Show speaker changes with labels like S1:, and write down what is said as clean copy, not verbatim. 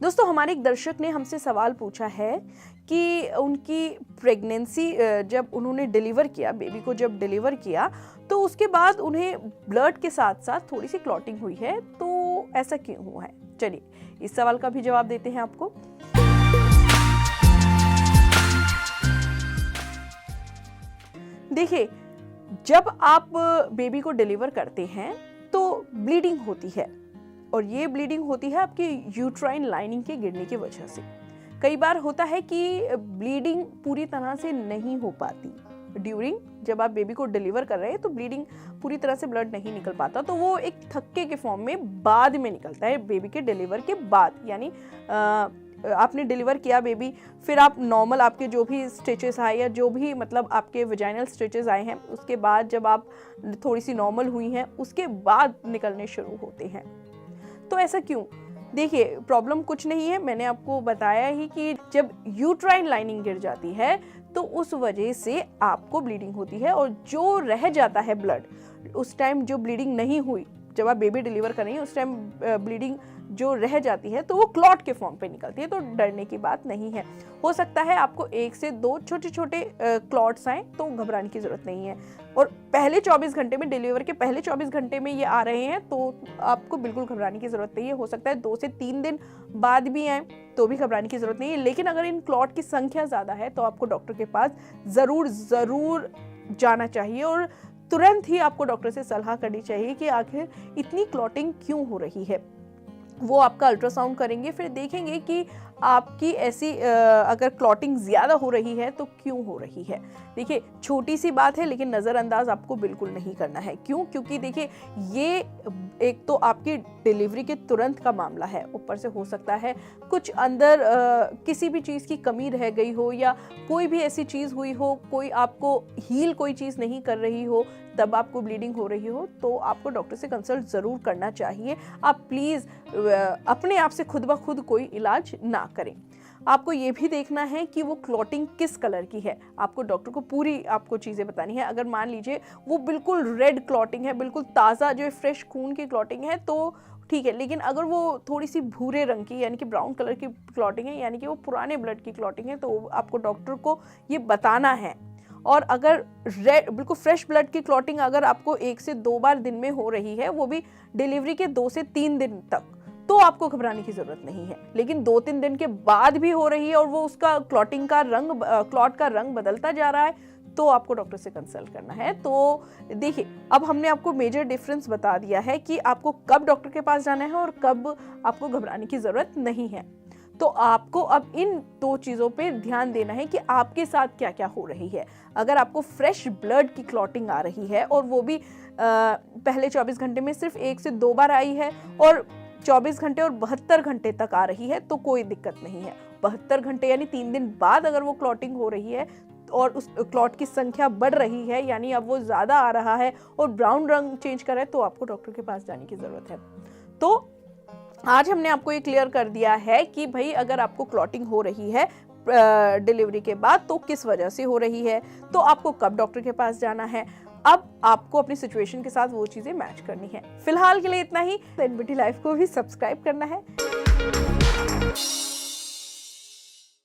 S1: दोस्तों हमारे एक दर्शक ने हमसे सवाल पूछा है कि उनकी प्रेगनेंसी जब उन्होंने डिलीवर किया, बेबी को जब डिलीवर किया तो उसके बाद उन्हें ब्लड के साथ साथ थोड़ी सी क्लॉटिंग हुई है, तो ऐसा क्यों हुआ है। चलिए इस सवाल का भी जवाब देते हैं आपको। देखिए, जब आप बेबी को डिलीवर करते हैं तो ब्लीडिंग होती है और ये ब्लीडिंग होती है आपकी यूट्राइन लाइनिंग के गिरने की वजह से। कई बार होता है कि ब्लीडिंग पूरी तरह से नहीं हो पाती ड्यूरिंग, जब आप बेबी को डिलीवर कर रहे हैं तो ब्लीडिंग पूरी तरह से ब्लड नहीं निकल पाता, तो वो एक थक्के के फॉर्म में बाद में निकलता है बेबी के डिलीवर के बाद। यानी आपने डिलीवर किया बेबी, फिर आप नॉर्मल आपके जो भी स्टिचेस आए या जो भी मतलब आपके वेजाइनल स्टिचेस आए हैं, उसके बाद जब आप थोड़ी सी नॉर्मल हुई हैं उसके बाद निकलने शुरू होते हैं। तो ऐसा क्यों? देखिए, प्रॉब्लम कुछ नहीं है, मैंने आपको बताया ही कि जब यूट्राइन लाइनिंग गिर जाती है तो उस वजह से आपको ब्लीडिंग होती है और जो रह जाता है ब्लड उस टाइम, जो ब्लीडिंग नहीं हुई जब आप बेबी डिलीवर कर रही हैं उस टाइम ब्लीडिंग जो रह जाती है तो वो क्लॉट के फॉर्म पे निकलती है। तो डरने की बात नहीं है। हो सकता है आपको 1 से 2 छोटे छोटे क्लॉट्स आए, तो घबराने की जरूरत नहीं है। और पहले 24 घंटे में, डिलीवर के पहले 24 घंटे में ये आ रहे हैं तो आपको बिल्कुल घबराने की जरूरत नहीं है। हो सकता है 2 से 3 दिन बाद भी आए तो भी घबराने की जरूरत नहीं है। लेकिन अगर इन क्लॉट की संख्या ज्यादा है तो आपको डॉक्टर के पास जरूर जाना चाहिए और तुरंत ही आपको डॉक्टर से सलाह करनी चाहिए कि आखिर इतनी क्लॉटिंग क्यों हो रही है। वो आपका अल्ट्रासाउंड करेंगे, फिर देखेंगे कि आपकी ऐसी अगर क्लॉटिंग ज़्यादा हो रही है तो क्यों हो रही है। देखिए, छोटी सी बात है लेकिन नज़रअंदाज आपको बिल्कुल नहीं करना है। क्यों? क्योंकि देखिए, ये एक तो आपकी डिलीवरी के तुरंत का मामला है, ऊपर से हो सकता है कुछ अंदर किसी भी चीज़ की कमी रह गई हो या कोई भी ऐसी चीज़ हुई हो, कोई आपको हील कोई चीज़ नहीं कर रही हो, तब आपको ब्लीडिंग हो रही हो, तो आपको डॉक्टर से कंसल्ट ज़रूर करना चाहिए। आप प्लीज़ अपने आप से खुद ब खुद कोई इलाज ना करें। आपको ये भी देखना है कि वो क्लॉटिंग किस कलर की है। आपको डॉक्टर को पूरी आपको चीज़ें बतानी है। अगर मान लीजिए वो बिल्कुल रेड क्लॉटिंग है, बिल्कुल ताज़ा जो फ्रेश खून की क्लॉटिंग है तो ठीक है। लेकिन अगर वो थोड़ी सी भूरे रंग की यानी कि ब्राउन कलर की क्लॉटिंग है, यानी कि वो पुराने ब्लड की क्लॉटिंग है, तो आपको डॉक्टर को ये बताना है। और अगर रेड बिल्कुल फ्रेश ब्लड की क्लॉटिंग अगर आपको 1 से 2 बार दिन में हो रही है, वो भी डिलीवरी के 2 से 3 दिन तक, तो आपको घबराने की जरूरत नहीं है। लेकिन 2-3 दिन के बाद भी हो रही है और वो उसका क्लॉटिंग का रंग, क्लॉट का रंग बदलता जा रहा है, तो आपको डॉक्टर से कंसल्ट करना है। तो देखिए, अब हमने आपको मेजर डिफरेंस बता दिया है कि आपको कब डॉक्टर के पास जाना है और कब आपको घबराने की जरूरत नहीं है। तो आपको अब इन 2 चीज़ों पे ध्यान देना है कि आपके साथ क्या क्या हो रही है। अगर आपको फ्रेश ब्लड की क्लॉटिंग आ रही है और वो भी पहले 24 घंटे में सिर्फ 1 से 2 बार आई है और 24 घंटे और 72 घंटे तक आ रही है, तो कोई दिक्कत नहीं है। 72 घंटे यानी 3 दिन बाद अगर वो क्लॉटिंग हो रही है और उस क्लॉट की संख्या बढ़ रही है, यानी अब वो ज़्यादा आ रहा है और ब्राउन रंग चेंज कर रहा है, तो आपको डॉक्टर के पास जाने की ज़रूरत है। तो आज हमने आपको ये क्लियर कर दिया है कि भाई अगर आपको क्लॉटिंग हो रही है डिलीवरी के बाद तो किस वजह से हो रही है, तो आपको कब डॉक्टर के पास जाना है। अब आपको अपनी सिचुएशन के साथ वो चीजें मैच करनी है। फिलहाल के लिए इतना ही। एनबीटी लाइफ को भी सब्सक्राइब करना है।